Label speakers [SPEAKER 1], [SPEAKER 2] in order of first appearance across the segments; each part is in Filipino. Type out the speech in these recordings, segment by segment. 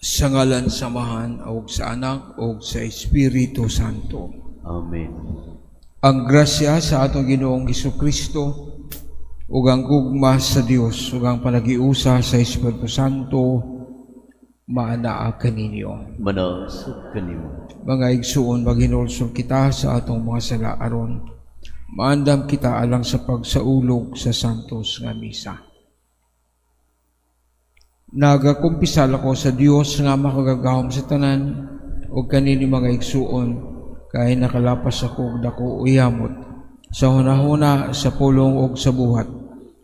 [SPEAKER 1] Sa ngalan samahan o sa anak o sa Espiritu Santo.
[SPEAKER 2] Amen.
[SPEAKER 1] Ang grasya sa atong Ginoong Hesukristo ug ang gugma sa Dios ug ang panagiusa sa Espiritu Santo maanaa kaninyo.
[SPEAKER 2] Manasod kanimo.
[SPEAKER 1] Mga igsuon, maghinulsol kita sa atong mga sala aron maandam kita alang sa pagsaulog sa santos nga misa. Nagakumpisal ako sa Dios nga makagagahom sa tanan ug kanini mga igsuon kay nakalapas ako og dako uyamot sa hunahuna sa pulong ug sa buhat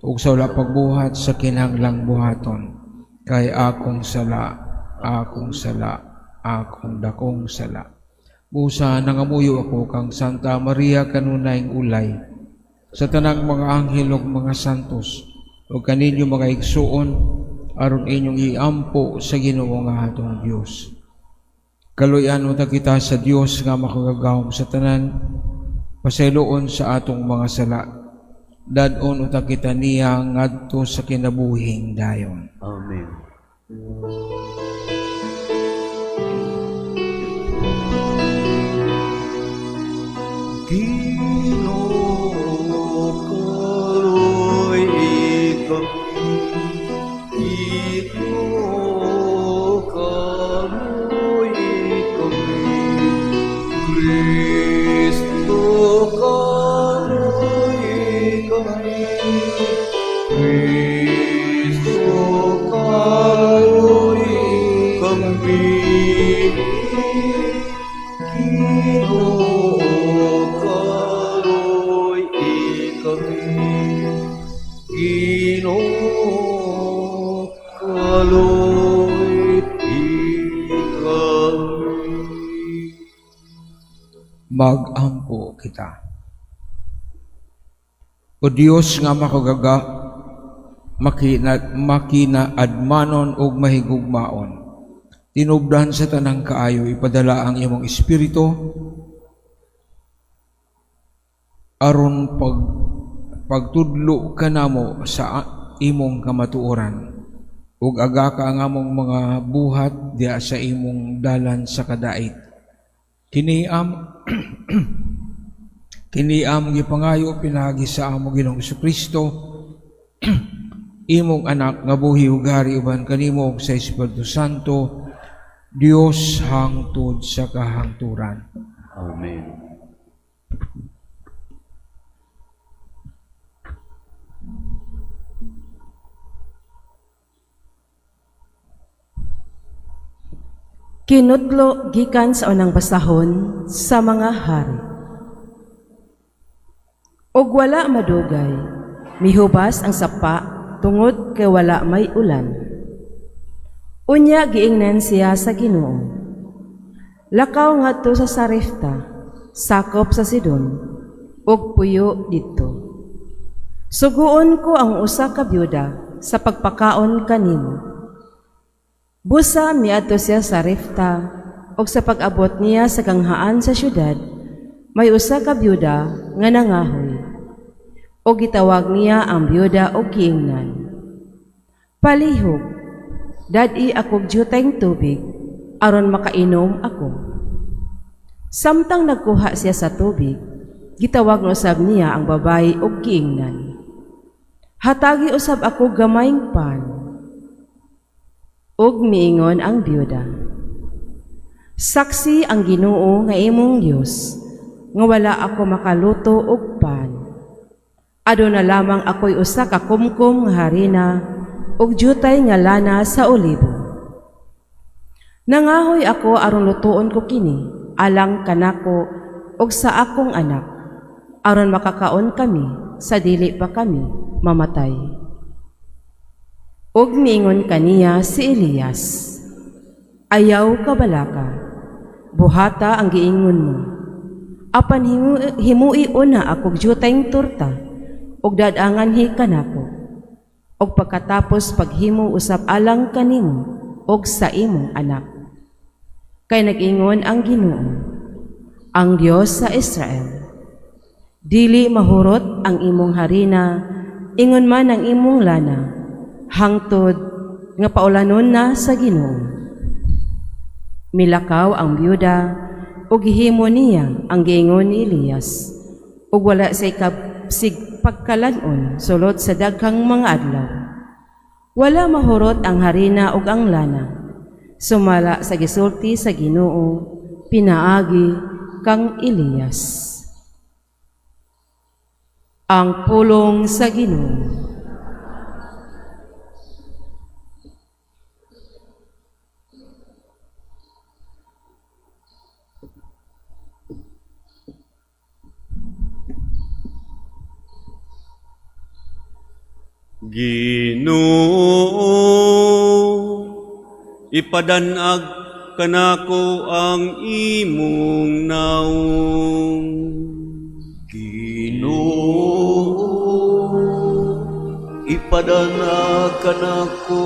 [SPEAKER 1] ug sa wala pagbuhat sa kinahanglang buhaton kay akong sala akong dakong sala. Busa nangamuyo ako kang Santa Maria kanunayng ulay sa tanang mga anghel ug mga santos ug kaninyo mga igsuon aron inyong iampo sa Ginoo nga atong Dios. Kaluyan uta kita sa Dios nga makagagahom sa tanan, pasayloon sa atong mga sala. Dadon uta kita niya ngadto sa kinabuhing dayon.
[SPEAKER 2] Amen. Ginoo karoy ikaw.
[SPEAKER 1] Magampo kita. O Dios nga makinaadmanon ug mahigugmaon, tinubdan sa tanang kaayo ipadala ang imong espiritu aron pagtudlo kanamo sa imong kamatuoran ug aga ka ang among mga buhat diha sa imong dalan sa kadait. Kiniam gipangayo pinagi sa among Ginoong Hesukristo imong anak nga buhi ug hari uban kanimo ug sa Espiritu Santo Dios hangtod sa kahangturan.
[SPEAKER 2] Amen.
[SPEAKER 3] Kinudlo gikan sa unang basahon sa mga hari. Og wala madugay, mihubas ang sapa tungod kay wala may ulan. Unya giingnan siya sa Ginoo. Lakaw ngadto sa Sarepta, sakop sa Sidon, og puyo didto. Suguon ko ang usa ka byuda sa pagpakaon kanimo. Busa miadto siya sa Sarepta, og sa pag-abot niya sa kanghaan sa syudad, may usa ka byuda nga nangahoy. Og gitawag niya ang byuda og giingnan. Palihog, dad-i akog juteng tubig, aron makainom ako. Samtang nagkuha siya sa tubig, gitawag na usab niya ang babayi og giingnan. Hatagi usab ako gamayng pan. Og miingon ang byuda, saksi ang Ginoo nga imong Dios, nga wala ako makaluto og pan. Aduna lamang ako'y usa ka kumkum nga harina og jutay nga lana sa olibo. Nangahoy ako aron lutuon ko kini, alang kanako og sa akong anak, aron makakaon kami sa dili pa kami mamatay. Og miingon kaniya si Elias, ayaw ka balaka, buhata ang giingon mo. Apan himui una akog jutayng torta, og dadanganhi kanako. Og pagkatapos paghimo usab alang kanimo og sa imong anak. Kay nag-ingon ang Ginoo, ang Dios sa Israel, dili mahurot ang imong harina, ingon man ang imong lana, hangtod nga paulanon na sa Ginoo. Milakaw ang byuda, ug gihimo niya ang giingon ni Elias, ug wala say pagkalanon sulod sa daghang mga adlaw. Wala mahurot ang harina ug ang lana, sumala sa gisulti sa Ginoo, pinaagi kang Elias. Ang pulong sa Ginoo.
[SPEAKER 2] Ginoo, ipadanag kanako ang imong naong. Ginoo, ipadanag kanako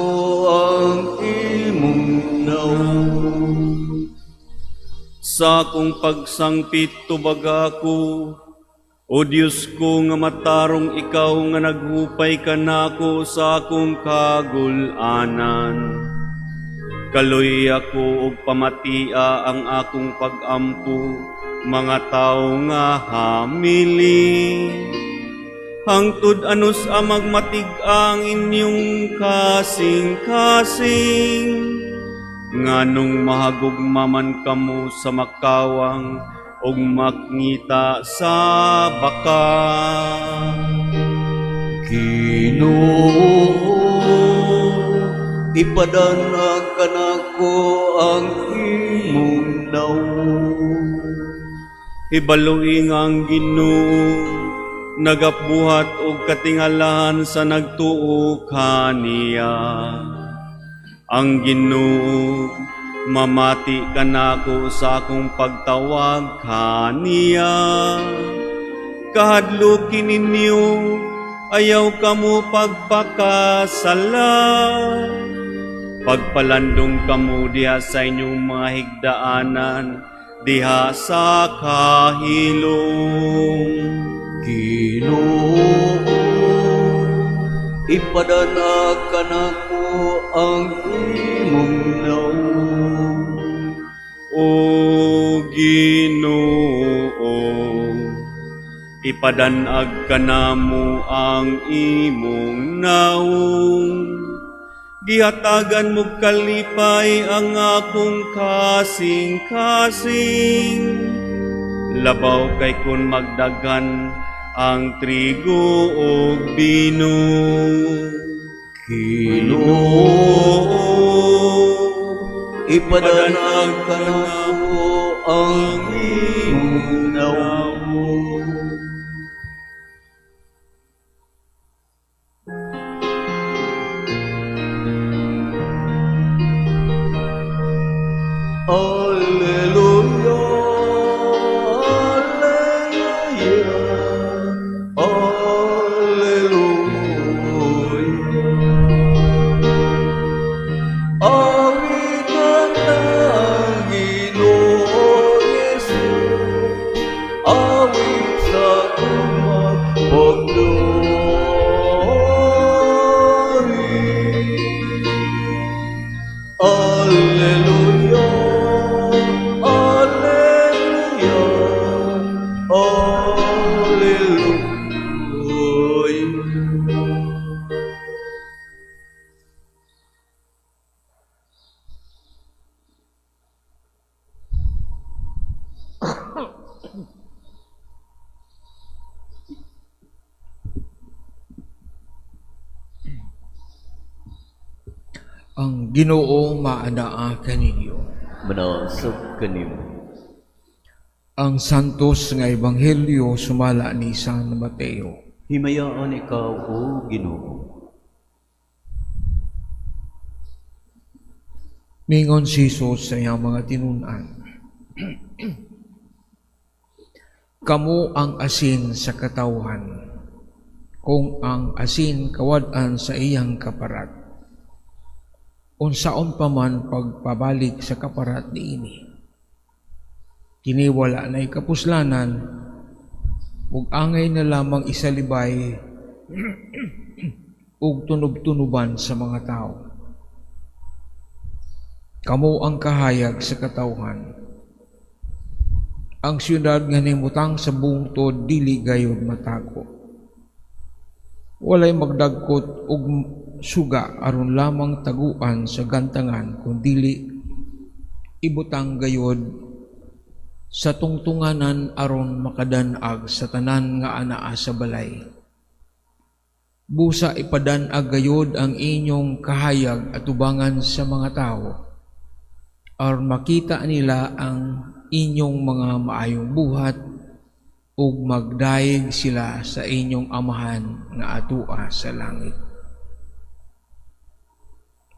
[SPEAKER 2] ang imong naong. Sa akong pagsangpit tubag ako, o Diyos ko nga matarong ikaw nga naghupay ka nako sa akong kagulanan. Kaloy ako og pamatia ang akong pag-ampo, mga tao nga hamili. Hangtod anus amag matig ang inyong kasing-kasing, nganong mahagugma man kamo sa makawang, og makngita sa baka. Ginoo, ipadanag kanako ang imong naong. Hibaluing ang Ginoo, nagabuhat og katingalahan sa nagtuo kaniya. Ang Ginoo, mamati kanako sa akong pagtawag kaniya. Kahadlukin ninyo, ayaw kamo pagpakasala. Pagpalandong kamo diha sa inyong mga higdaanan, diha sa kahilom. Ginoo, ipadanag kanako ang imong naong. O Ginoo, ipadanag kanamo ang imong naong. Gihatagan mo kalipay ang akong kasing-kasing. Labaw kay kun magdagan ang trigo o bino. Ginoo, ipadanag kanako ang imong naong. Alleluia, alleluia, alleluia. Awitan ang Ginoo Yesus, awit sa pagdori. Alleluia, alleluia, alleluia.
[SPEAKER 1] Ang Ginoo maanaa kaninyo.
[SPEAKER 2] Manasab kanimo.
[SPEAKER 1] Ang santos nga ebanghelyo sumala ni San Mateo.
[SPEAKER 2] Himayaan ikaw, O Ginoo.
[SPEAKER 1] Mingon si Jesus sa iyang mga tinunan. Kamu ang asin sa katawhan, kung ang asin kawad-an sa iyang kaparat. Unsaon pa man pagpabalik sa kaparat niini. Kini wala na'y kapuslanan, ug angay na lamang isalibay ug tunob-tunuban sa mga tao. kamo ang kahayag sa katawhan. Ang siyudad nga nimutang sa bungtod dili gayud matako. Walay magdagkot og suga aron lamang taguan sa gantangan kun dili ibutang gayod sa tungtunganan aron makadanag sa tanan nga anaa sa balay. Busa ipadanag gayod ang inyong kahayag at ubangan sa mga tao aron makita nila ang inyong mga maayong buhat ug magdaig sila sa inyong amahan nga atua sa langit.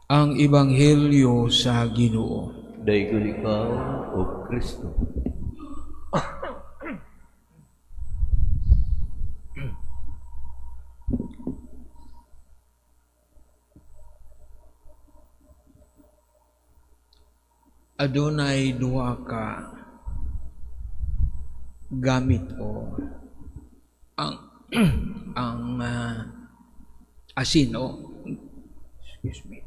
[SPEAKER 1] Ang Ebanghelyo sa Ginoo.
[SPEAKER 4] Dayon ikaw, O Kristo.
[SPEAKER 1] Adunay duha ka gamit o ang asin o excuse me.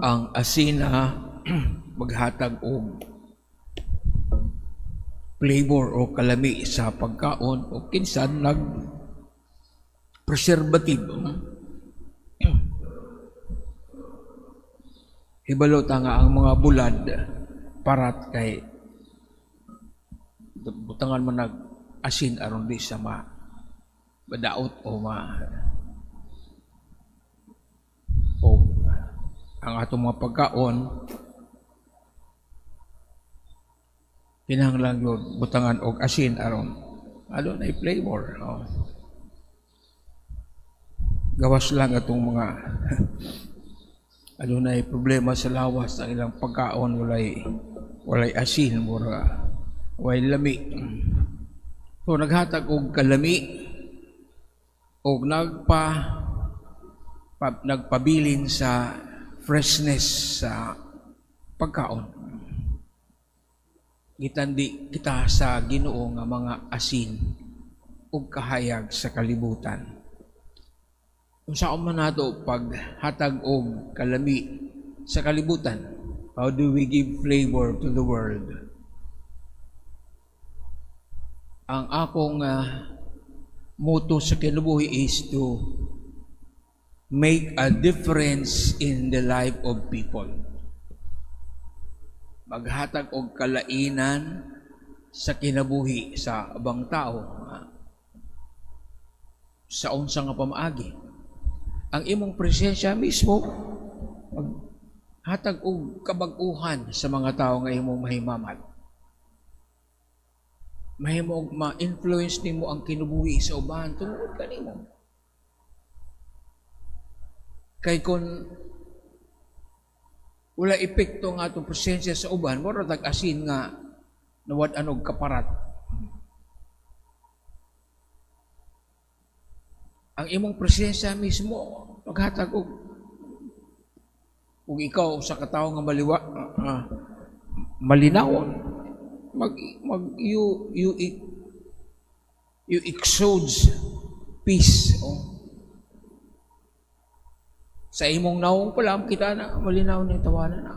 [SPEAKER 1] Ang asina maghatag og flavor o kalami sa pagkaon o kinsan nag preservative. Hibalo ta nga ang mga bulad parat kay butangan man nag asin aron di sa madaot o ang atong mga pagkaon kinahanglan yun butangan og asin aron adunay flavor. Gawas lang atong mga adunay problema sa lawas ang ilang pagkaon walay asin mura walay lami. So naghatag og kalami og nagpabilin sa freshness sa pagkaon. Gitandi kita sa Ginoo nga mga asin ug kahayag sa kalibutan. Kung saan man nato paghatag og kalami sa kalibutan, how do we give flavor to the world? Ang akong motto sa kinabuhi is to make a difference in the life of people. Maghatag og kalainan sa kinabuhi sa abang tao sa unsa nga pamaagi. Ang imong presensya mismo maghatag og kabag-uhan sa mga tao nga imong mahimamat. Mahimo ma-influence nimo ang kinabuhi sa uban tungod kanimo. Kay kung wala epekto nga itong presensya sa uban, wala tag-asin nga nawad-an og kaparat. Ang imong presensya mismo, maghatag og kung ikaw sa katao nga malinawon, you exudes peace. Sa imong naong pala, kita na malinaw na tawanan na.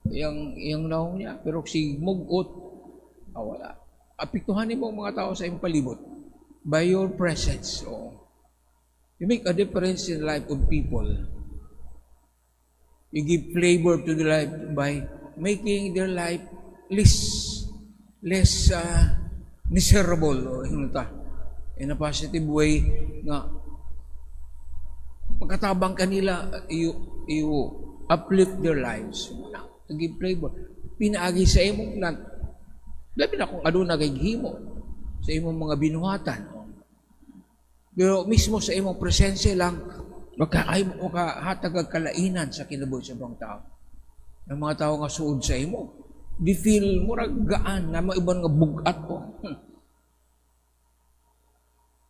[SPEAKER 1] Yung naong niya, pero si mugot, wala. Apektuhan mo mga tao sa imong palibot by your presence. You make a difference in the life of people. You give flavor to the life by making their life less miserable. In a positive way nga pagkatabang kanila, you uplift their lives. To give flavor. Pinaagi sa imong labi na kung aduna kay gihimo sa imong mga binuhatan. Pero mismo sa imong presensya lang, makahatag ang kalainan sa kinabuhi sa ibang tao. Ng mga tao nga suod sa imo. Di feel mo gaan na maiban nga bugat ko.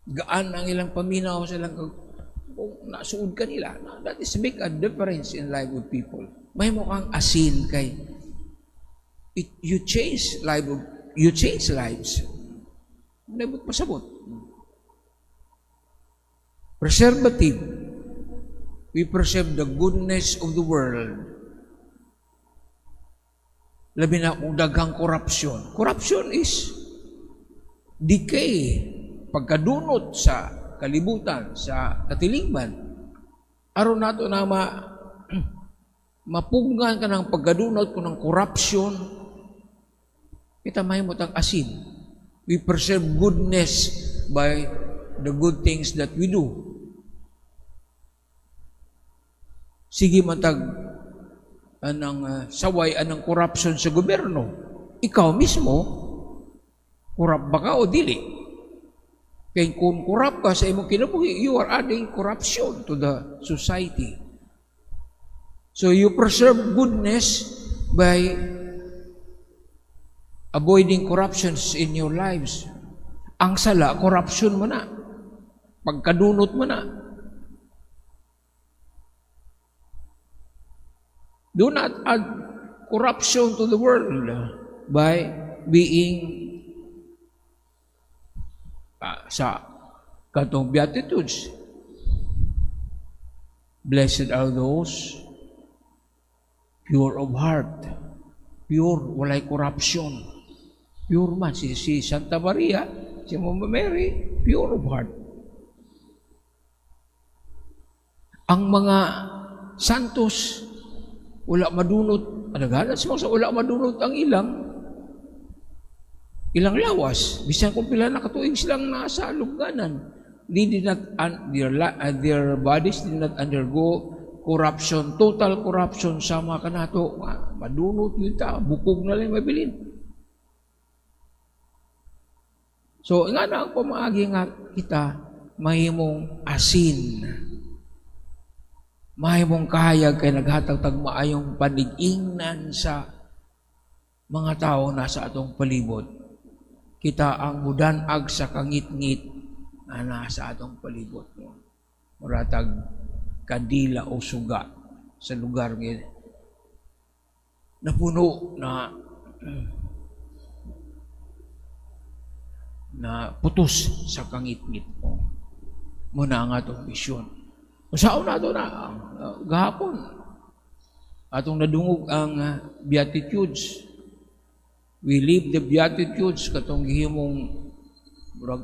[SPEAKER 1] Gaan ang ilang paminaw sa ilang kung nasuod ka nila. That is make a difference in life with people. May mo kang asin kay you change lives. Nabot pasabot. Preservative. We preserve the goodness of the world. Labi na kung daghang korupsyon. Corruption is decay, pagkadunot sa kalibutan, sa katilingban. Aron nato na mapunggan ka ng pagkadunot ko ng corruption, kita may motang asin. We preserve goodness by the good things that we do. Sige matag anang saway anang corruption sa gobyerno. Ikaw mismo, corrupt ba ka o dili? Kaya kung corrupt ka sa imong kinabuhi, you are adding corruption to the society. So you preserve goodness by avoiding corruptions in your lives. Ang sala, corruption mo na. Pagkadunot mo na. Do not add corruption to the world by being sa katong Beatitudes. Blessed are those pure of heart. Pure, walay corruption. Pure man. Si Santa Maria, si Mama Mary, pure of heart. Ang mga santos, wala madunot. Adagalan sa wala madunot ang ilang lawas. Bisan kung pila nakatuig silang nasa lugganan. Their bodies did not undergo corruption, total corruption sama ka na ito. Madunot yun ta, bukog na lang mabilin. So, nga na ang pamaagi nga kita, mahimong asin. Mahimong kahayag kay naghatag maayong panig-ingnan sa mga tao na sa atong palibot. Kita ang mudanag sa kangit-ngit na nasa atong palibot. Muratag kadila o suga sa lugar ngayon. Napuno na putos sa kangit-ngit mo. Muna ang atong misyon. Saan na ito na? Gahapon. Atong nadungog ang Beatitudes. We live the Beatitudes katong gihimong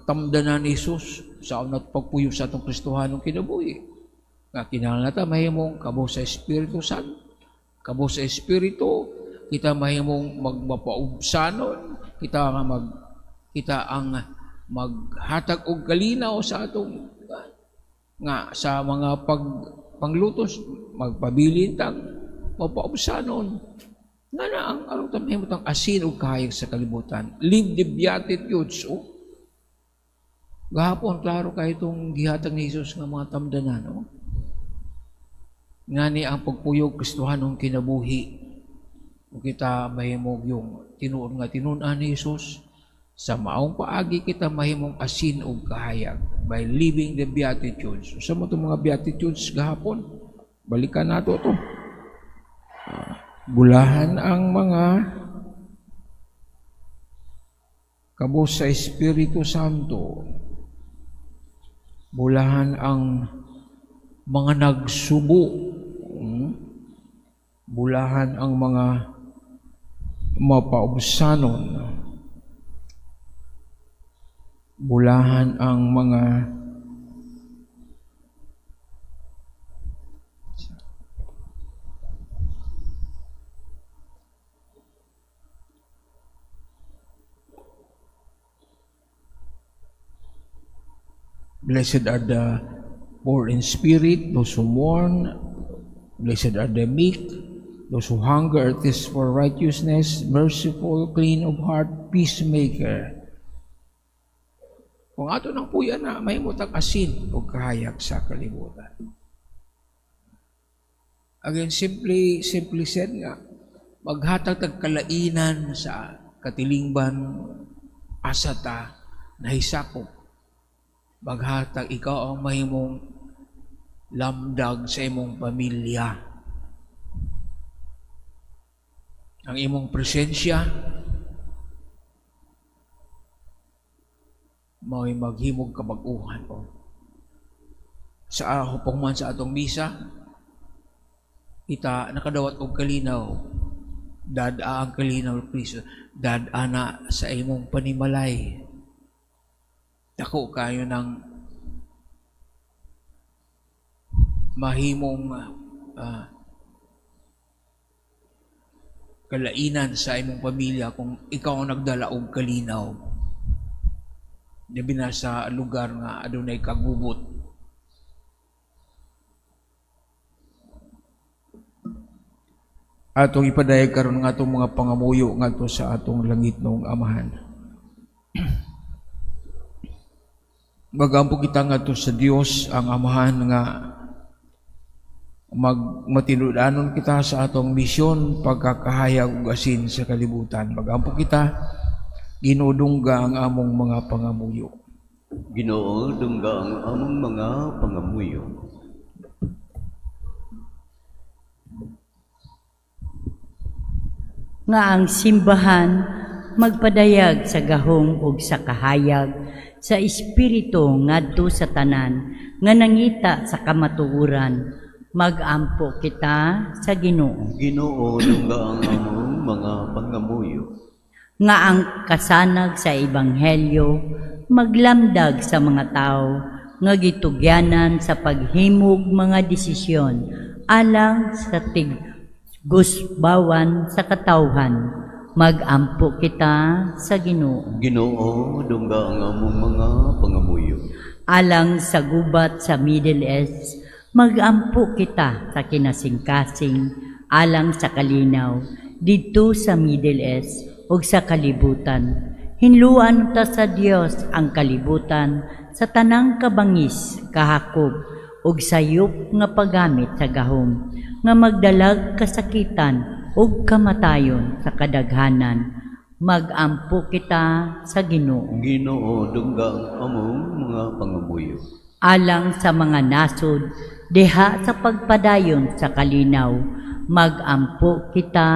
[SPEAKER 1] tamdanan ni Jesus sa unat pagpuyo sa atong Kristohanong kinabuhi. Nga kinahanglan nata mahimong kabo sa Espiritu Santo. Kabo sa Espiritu, kita mahimong magmapaubsanon, kita ang maghatag og kalinaw sa atong nga sa mga panglutos, magpabilin tang mapaubsanon. Nga na ang arong tamahimot ang asin o kahayag sa kalibutan. Live the Beatitudes. Gahapon, klaro kayo itong gihatag ni Jesus ng mga tamdanan. Nga ni ang pagpuyog Kristohanong kinabuhi. Kung kita mahimog yung tinuon nga tinunan ni Jesus, sa maong paagi kita mahimong asin o kahayag by living the Beatitudes. Sa mo itong mga Beatitudes gahapon, balikan nato ito. Bulahan ang mga kabo sa Espiritu Santo. Bulahan ang mga nagsubo. Bulahan ang mga mapaubsanon. Bulahan ang mga blessed are the poor in spirit, those who mourn. Blessed are the meek, those who hunger and thirst for righteousness, merciful, clean of heart, peacemaker. Kung ato nang puya na, may mutang asin o kahayag sa kalibutan. Again, simply said nga, maghatag tag kalainan sa katilingban asata nahisakop. Maghatag ikaw ang mahimong lamdag sa imong pamilya. Ang imong presensya mao'y maghimog kabag-uhan o. Sa hupong man sa atong misa, kita nakadawat og kalinaw, dad-a ang kalinaw Kristo, dad-a na sa imong panimalay. Dako kayo ng mahimong kalainan sa imong pamilya kung ikaw ang nagdala og kalinaw. Labi na sa lugar nga adunay kagubot. Atong ipadayag karon nga atong mga pangamuyo ngadto sa atong langit nung Amahan. Magampo kita ngadto sa Dios ang Amahan nga matinud-anon kita sa atong misyon pagkakahayag ug asin sa kalibutan. Magampo kita ginudungga ang among mga pangamuyo.
[SPEAKER 4] Ginoo, dungga ang among mga pangamuyo.
[SPEAKER 5] Nga ang simbahan magpadayag sa gahom ug sa kahayag sa espiritu ngadto sa tanan nga nangita sa kamatuoran. Magampo kita sa Ginoo.
[SPEAKER 4] Ginoo, dungga ang among mga pangamuyo.
[SPEAKER 5] Nga ang kasanag sa ebanghelyo maglamdag sa mga tao nga gitugyanan sa paghimog mga desisyon alang sa gusbawan sa katawhan. Magampo kita sa Ginoo.
[SPEAKER 4] Ginoo, dungga ang among mga pangamuyo.
[SPEAKER 5] Alang sa gubat sa Middle East, magampo kita sa kinasingkasing alang sa kalinaw dito sa Middle East ug sa kalibutan. Hinluan ta sa Dios ang kalibutan sa tanang kabangis, kahakog ug sayop nga paggamit sa gahom nga magdalag kasakitan ug kamatayon sa kadaghanan. Magampo kita sa Ginoo.
[SPEAKER 4] Ginoo, dungga ang among mga pangamuyo.
[SPEAKER 5] Alang sa mga nasod diha sa pagpadayon sa kalinaw, magampo kita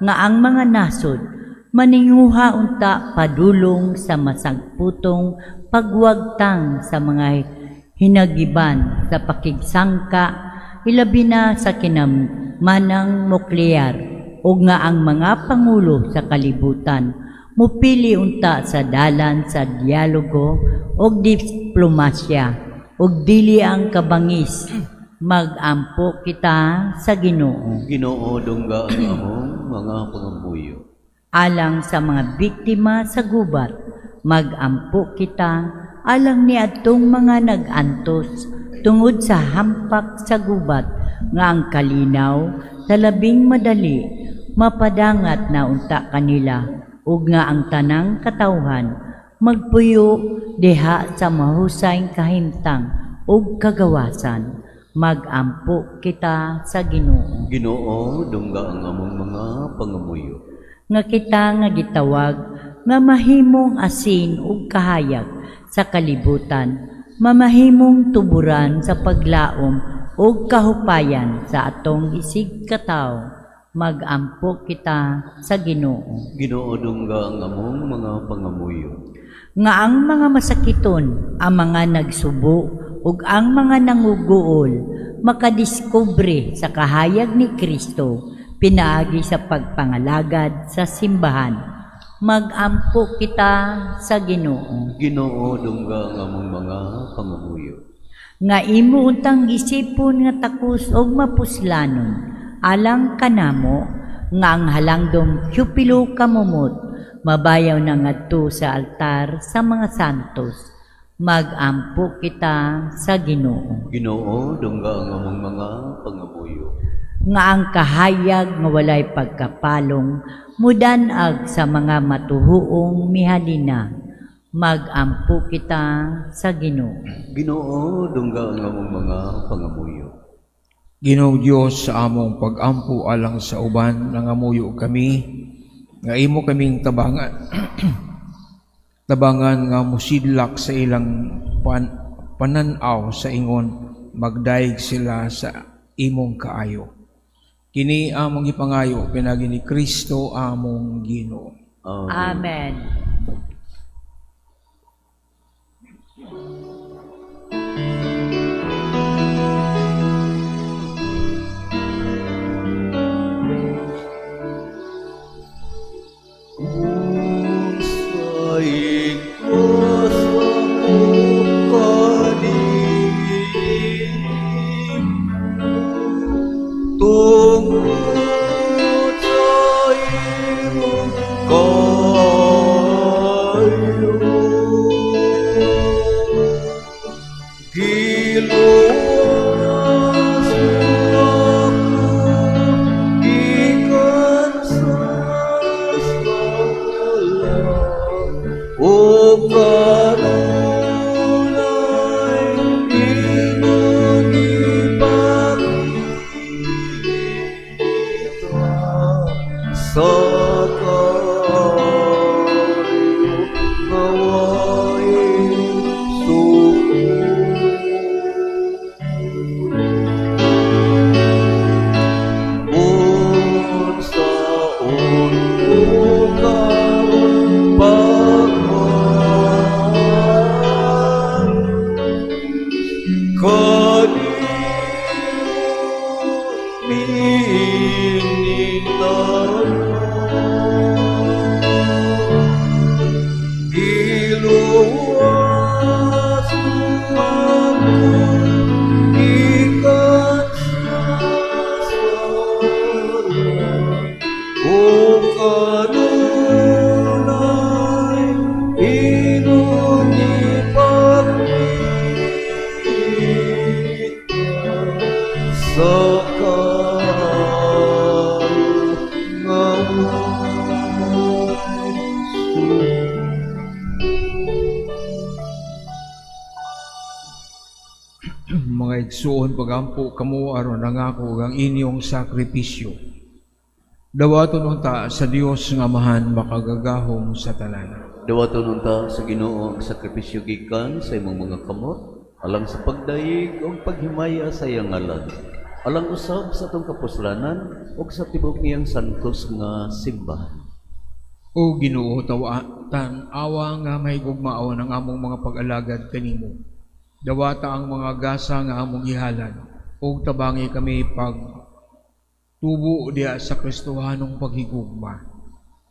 [SPEAKER 5] nga ang mga nasod maninguha unta padulong sa masagputong pagwagtang sa mga hinagiban sa pakigsangka, ilabi na sa kinamanang nuklear, o nga ang mga pangulo sa kalibutan mupili unta sa dalan sa dialogo o diplomasya o dili ang kabangis. Magampo kita sa Ginoo.
[SPEAKER 4] Ginoo, dungga ang among mga pangamuyo.
[SPEAKER 5] Alang sa mga biktima sa gubat, magampo kita alang ni adtong mga nag-antos tungod sa hampak sa gubat nga ang kalinaw sa labing madali mapadangat na unta kanila ug nga ang tanang katawhan magpuyo diha sa mahusayng kahimtang ug kagawasan. Magampo kita sa Ginoo.
[SPEAKER 4] Ginoo, dungga ang among mga pangamuyo.
[SPEAKER 5] Nga kita nga gitawag nga mahimong asin ug kahayag sa kalibutan, mamahimong tuburan sa paglaom ug kahupayan sa atong isig katawo. Magampo kita sa Ginoo.
[SPEAKER 4] Ginoo, dungga ang among mga pangamuyo.
[SPEAKER 5] Nga ang mga masakiton, ang mga nagsubo ug ang mga nanguguol makadiskubre sa kahayag ni Kristo pinaagi sa pagpangalagad sa simbahan. Magampo kita sa Ginoo.
[SPEAKER 4] Ginoo, dungga ang among mga pangamuyo.
[SPEAKER 5] Nga imo untang gisipon nga takos og mapuslanon alang kanamo nga ang halangdom kyupilo kamumot mabayaw na ngadto sa altar sa mga santos. Magampo kita sa Ginoo.
[SPEAKER 4] Ginoo, dungga ang among mga pangamuyo.
[SPEAKER 5] Nga ang kahayag nga walay pagkapalong mudanag sa mga matuhuong mihalina. Magampo kita sa Ginoo.
[SPEAKER 4] Ginoo, dungga ang among mga pangamuyo.
[SPEAKER 1] Ginoo Dios sa among pag-ampo alang sa uban nangamuyo kami nga imo kaming tabangan tabangan nga musidlak sa ilang pananaw sa ingon magdaig sila sa imong kaayo. Kini among ipangayo pinagi ni Kristo among Ginoo.
[SPEAKER 5] Amen.
[SPEAKER 1] Mga igsuon pagampo kamo aron nangako ang inyong sakripisyo. Dawaton unta sa Dios nga Amahan makagagahom sa tanan.
[SPEAKER 4] Dawaton unta sa Ginoo ang sakripisyo gikan sa imong mga kamot alang sa pagdaig o paghimaya sa iyang ngalan. Alang usab sa atong kapuslanan ug sa tibok niyang santos nga simbahan.
[SPEAKER 1] O Ginoo tawatan awa nga mahigugmao ng among mga pag-alagad kanimo. Dawata ang mga gasa nga among ihalad ug tabangi kami pag tubo diya sa Kristohanong paghigugma.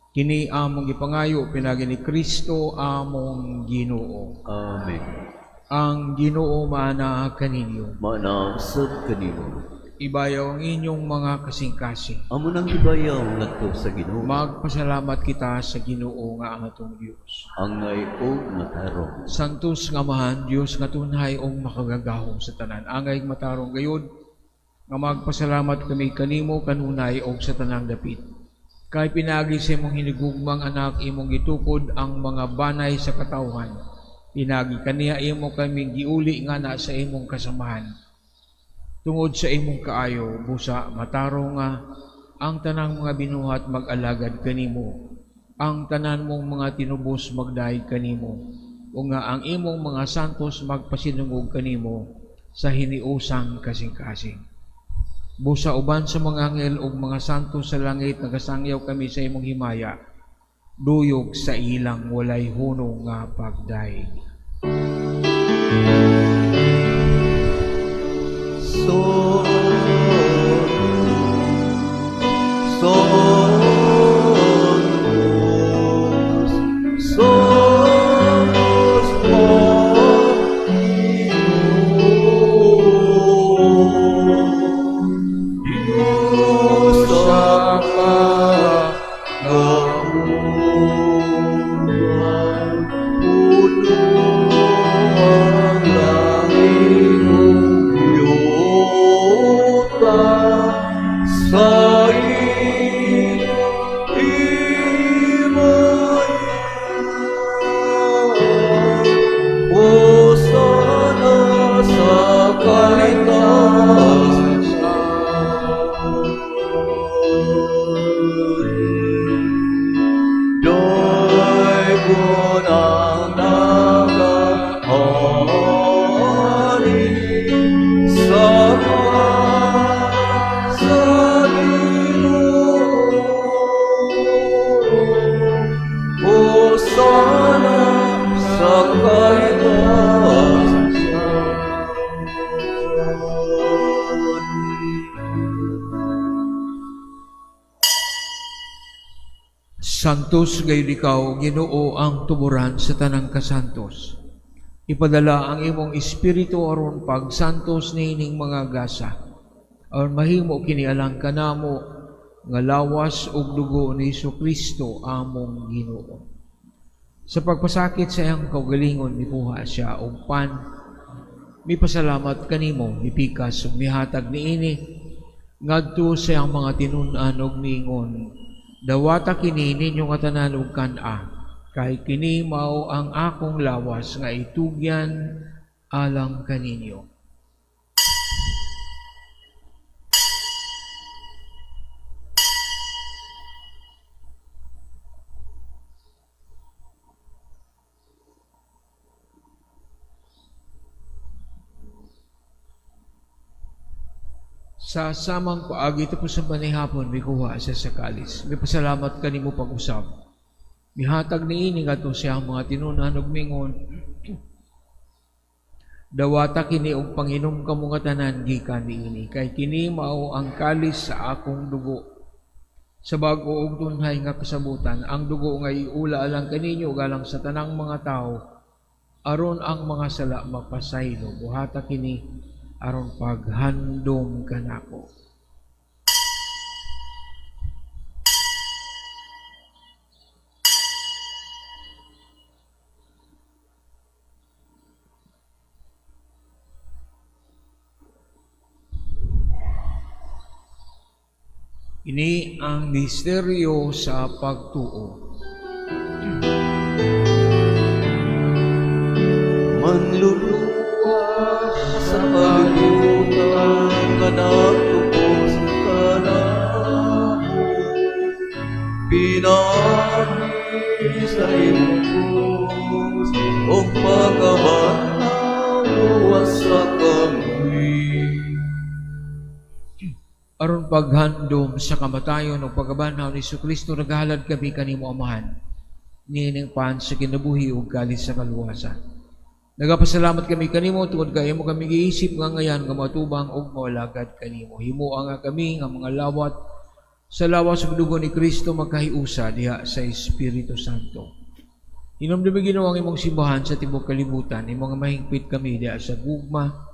[SPEAKER 1] Kini among ipangayo pinagi ni Kristo among Ginoo.
[SPEAKER 4] Amen.
[SPEAKER 1] Ang Ginoo maana kaninyo.
[SPEAKER 4] Managsad kanimo.
[SPEAKER 1] Ibayaw ang inyong mga kasing-kasing.
[SPEAKER 4] Amo nang ibayaw ngadto sa Ginoo.
[SPEAKER 1] Magpasalamat kita sa Ginoo nga atong Dios.
[SPEAKER 4] Angay og matarong.
[SPEAKER 1] Santos nga Amahan, Dios nga tunay og makagagahom sa tanan. Angay matarong gayud nga magpasalamat kami kanimo kanunay og sa tanang dapit. Kay pinagi sa imong hinigugmang anak imong gitukod ang mga banay sa katawhan. Pinagi kaniya imo kami giuli nga na sa imong kasamahan. Tungod sa imong kaayo, busa matarong nga ang tanang mga binuhat mag-alagad kanimo. Ang tanan mong mga tinubos magdahig kanimo. O nga ang imong mga santos magpasinungog kanimo sa hiniusang kasing-kasing. Busa uban sa mga anghel ug mga santos sa langit nagasangyaw kami sa imong himaya. Duyog sa ilang walay hunong nga pagdaig. Santos gayud ikaw, Ginoo, ang tuburan sa tanang kasantos. Ipadala ang imong espiritu aron pag santos niining mga gasa. Aron mahimo kini alang kanamo nga lawas ug dugo ni Kristo among Ginoo. Sa pagpasakit sa iyang kaugalingon mikuha siya og pan. Mipasalamat kanimo, mipikas ug mihatag niini ngadto sa iyang mga tinun-an ug miingon. Dawata kini ninyo nga tanan og kan-a, kay kini mao ang akong lawas nga itugyan alang kaninyo. Sa samang paagi tapos sa manihapon, may kuha sa sakalis. May pasalamat kanimo pag-usab. Mihatag niini ngadto siya ang mga tinunan ug mingon. Dawata kini og panginom kamo nga tanan gikan niini, kay kini mao ang kalis sa akong dugo. Sa bag-o og tunhay nga kasabutan, ang dugo nga iula alang kaninyo galang sa tanang mga tao, aron ang mga sala mapasaylo. Buhata kini aron paghandom kanako. Ini ang misteryo sa pagtuo.
[SPEAKER 4] Manluluwa sa kalibutan kanatubos kanamo, pinagi sa imong krus o pagkabanaw sa kami.
[SPEAKER 1] Aron paghandom sa kamatayon o pagkabanaw ni Kristo, naghalad kami kanimo amahan, nining pan sa kinabuhi ug kalis sa kaluwasan. Nagapasalamat kami kanimo tungod kay mo kami giisip nga ngayan nga matubang og mawalagad kanimo. Himua nga kami nga mga lawat sa lawas ug dugo ni Kristo magkahiusa diha sa Espiritu Santo. Hinumdumi Ginoo ang imong simbahan sa tibuok kalibutan, imong mahingpit kami diha sa gugma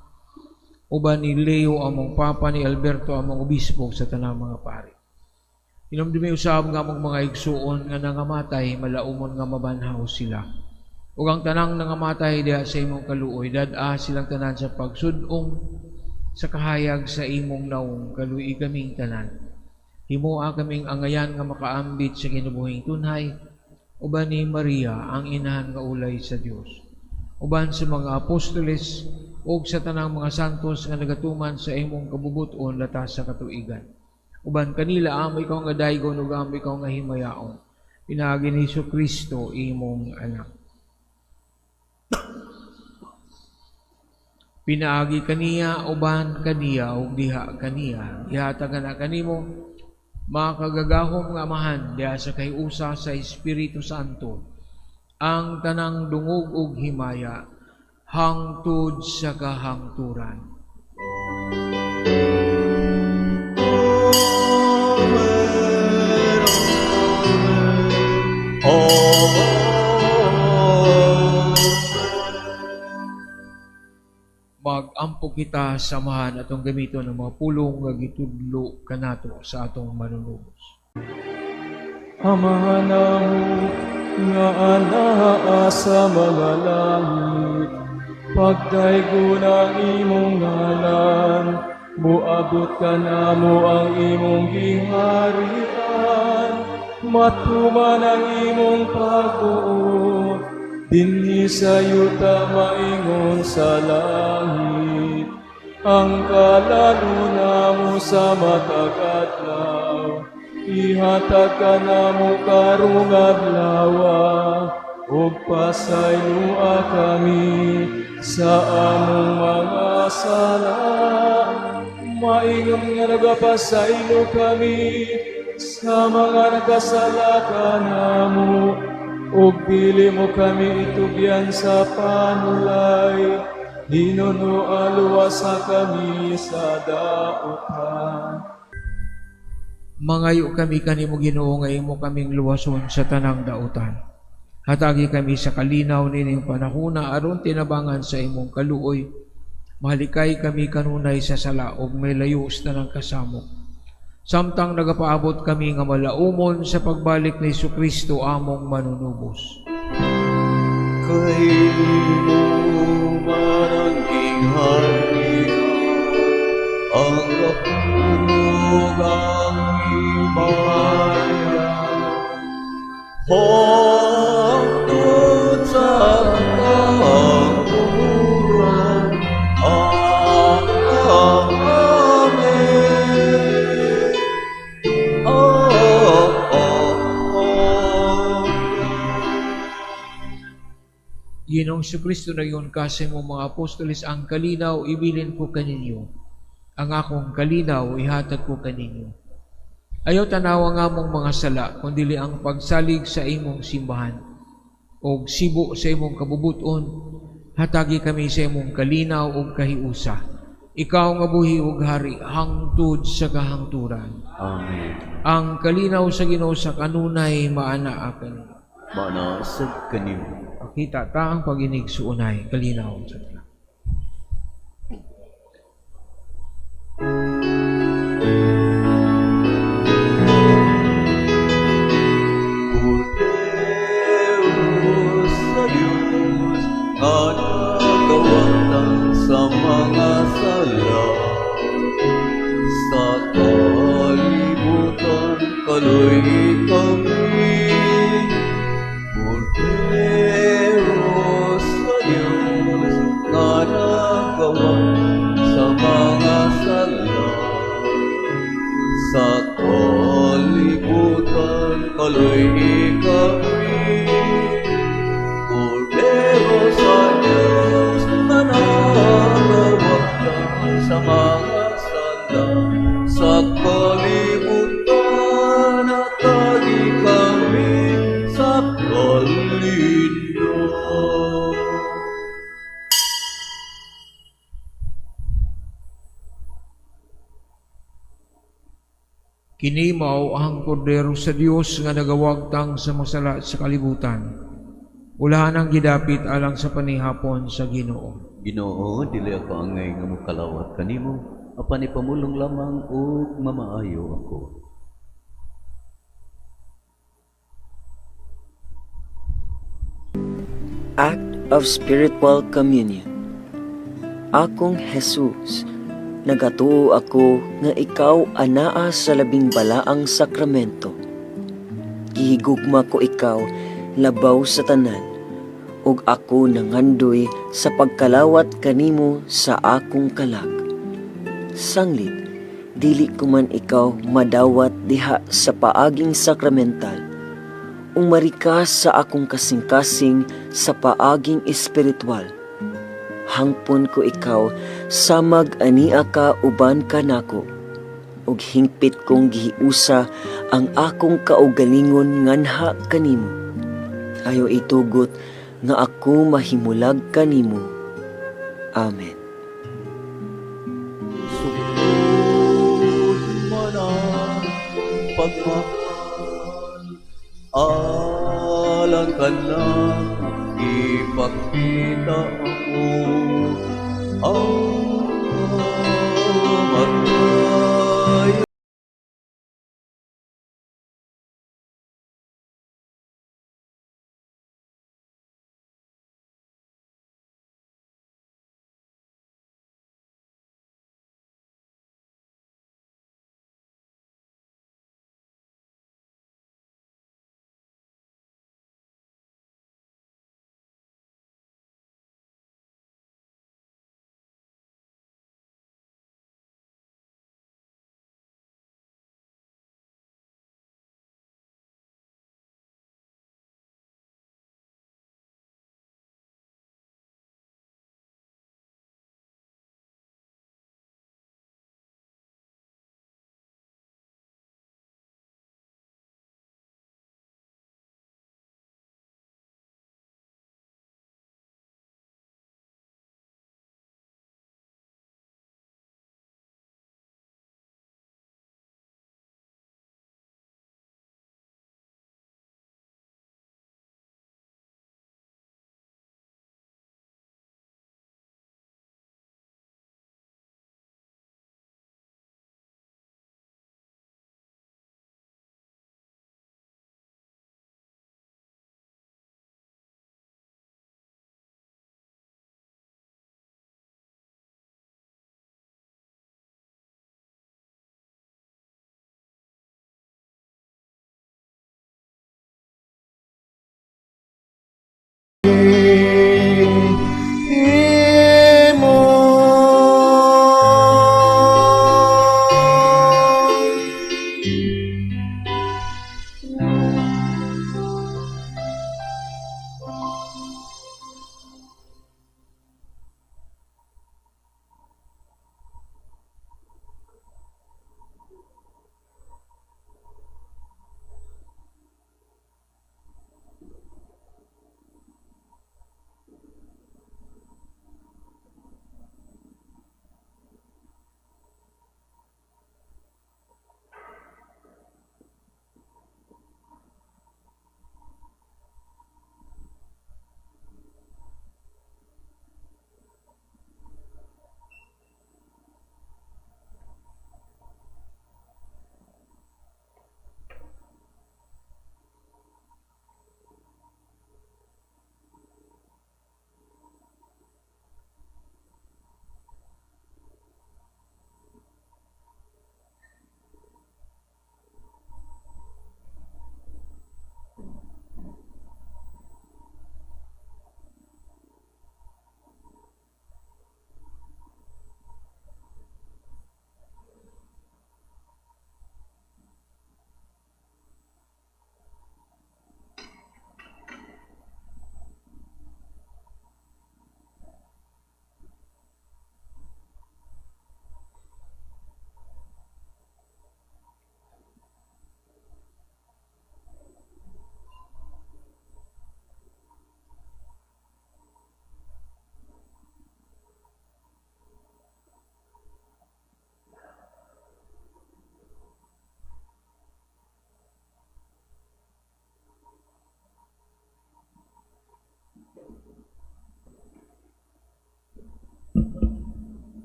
[SPEAKER 1] uban ni Leo among papa, ni Alberto among obispo sa tanang mga pari. Hinumdumi usab nga among mga igsuon nga nangamatay, malaumon nga mabanhaw sila. Ug ang tanang nangamatay diha sa imong kaluoy, dad-a silang tanan sa pagsud-ong sa kahayag sa imong naong kaluoy kaming tanan. Himuha kaming angayan nga makaambit sa kinabuhing tunhay, uban ni Maria ang inahan nga ulay sa Dios. Uban sa mga apostoles ug sa tanang mga santos nga nagatuman sa imong kabubuton latas sa katuigan. Uban kanila amo ikaw nga daygon ug amo ikaw nga himayaon. Pinaagi ni Kristo imong anak. Pinaagi kaniya uban kaniya ug diha kaniya. Ihatagan na kanimo makagagahom nga amahan diha sa kahiusa sa Espiritu Santo ang tanang dungog ug himaya hangtod sa kahangturan. Mag-ampo kita samahan atong gamiton ng mga pulong nga gitudlo kanato sa atong manunubos.
[SPEAKER 6] Amahan namo nga anaa sa mga langit, pagdaygo ng imong ngalan, muabot ka namo ang imong giharian, matuman ang imong pagbuot, dinhi sa yuta maingon sa langit, ang kalalo mo sa matag adlaw, ihatag ka namo karong adlaw, ug pasaylua kami sa among mga sala. Maingon nga nagapasaylo kami sa mga nagkasala kanamo, ug dili mo kami itugyan sa panulay, hinuno aluwasa kami sa daotan.
[SPEAKER 1] Mangayo kami kanimo Ginoo nga imo kaming luwason sa tanang dautan. Hatagi kami sa kalinaw nining panahuna aron tinabangan sa imong kaluoy. Mahalikay kami kanunay sa sala ug may layo sa tanang kasamok. Samtang nagapaabot kami nga malaumon sa pagbalik ni Jesucristo among manunubos.
[SPEAKER 4] Kay mo manangking harian, ang kapulog ang ibayan. Hangtod sa kaburan, Amen.
[SPEAKER 1] Ginoong Jesucristo na yun kasi mo mga apostolis ang kalinaw ibilin ko kaninyo. Ang akong kalinaw ihatag ko kaninyo. Ayaw tanawa nga mong mga sala, kundili ang pagsalig sa imong simbahan. O sibo sa imong kabubuton, hatagi kami sa imong kalinaw o kahiusa. Ikaw nga buhi ug hari, hangtod sa kahangturan.
[SPEAKER 4] Amen.
[SPEAKER 1] Ang kalinaw sa Ginoo sa kanunay maana akin.
[SPEAKER 4] Manasag kanimo.
[SPEAKER 1] Kita ta ang paginig suunay, kalinaw sa Ginoo.
[SPEAKER 4] Deus sa Diyos, nga nagawatan sa mga sala. Sa kalibutan, kaloy kami. Deus sa Diyos, nga nagawatan sa mga sala. Sa kalibutan, kaloy kami. Cordero sa Diyos, na nagawatan sa mga sala. Sa kalibutan, natagi kami sa kalinaw.
[SPEAKER 1] Kini mao ang kordero sa Dios nga nagawagtang sa masala sa kalibutan. Ulahan ang gidapit alang sa panihapon sa Ginoo.
[SPEAKER 4] Ginoo, dili ako angay nga mokalawat kanimo, apan ipamulong lamang ug mamaayo ako.
[SPEAKER 7] Act of Spiritual Communion. Akong Jesus, nagatuo ako nga ikaw anaa sa labing balaang sakramento. Gihigugma ko ikaw labaw sa tanan, ug ako nangandoy sa pagkalawat kanimo sa akong kalag. Sanglit, dili ko man ikaw madawat diha sa paaging sakramental, umarikas sa akong kasing-kasing sa paaging espiritual. Hangpon ko ikaw samag ania ka uban kanako, ug hingpit kong gihiusa ang akong kaugalingon nganha kanimo. Ayo itugot nga ako mahimulag kanimo. Amen.
[SPEAKER 4] Sugod man ang pagmahal, alang ka lang ipakita mo ang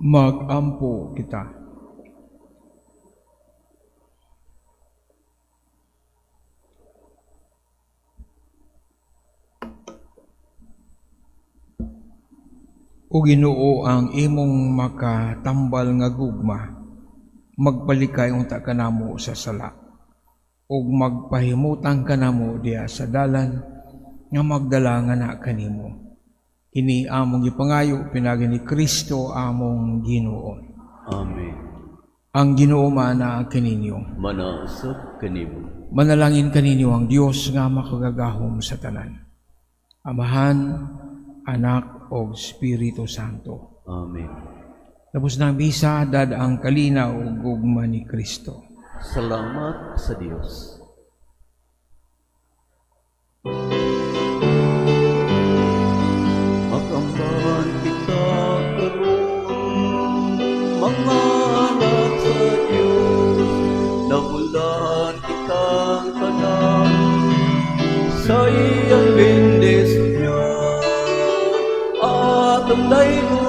[SPEAKER 1] Magampo kita. O Ginoo ang imong makatambal nga gugma, magbalikay unta kanamo sa sala, ug magpahimutang kanamo diya sa dalan nga magdala nga na kanimo. Kini among gipangayo pinagi ni Kristo among Ginoo.
[SPEAKER 4] Amen.
[SPEAKER 1] Ang Ginoo mana kaninyo.
[SPEAKER 4] Manasab kanimo.
[SPEAKER 1] Manalangin kaninyo ang Dios nga makagagahom sa tanan. Amahan, Anak o Espiritu Santo.
[SPEAKER 4] Amen.
[SPEAKER 1] Tapos ng misa, ang kalinaw o gugma ni Kristo.
[SPEAKER 4] Salamat sa Dios. Makamban kita karon, mga anak sa Diyos, namulan ikang tanan, sa iyang bendisyon, at ang daymo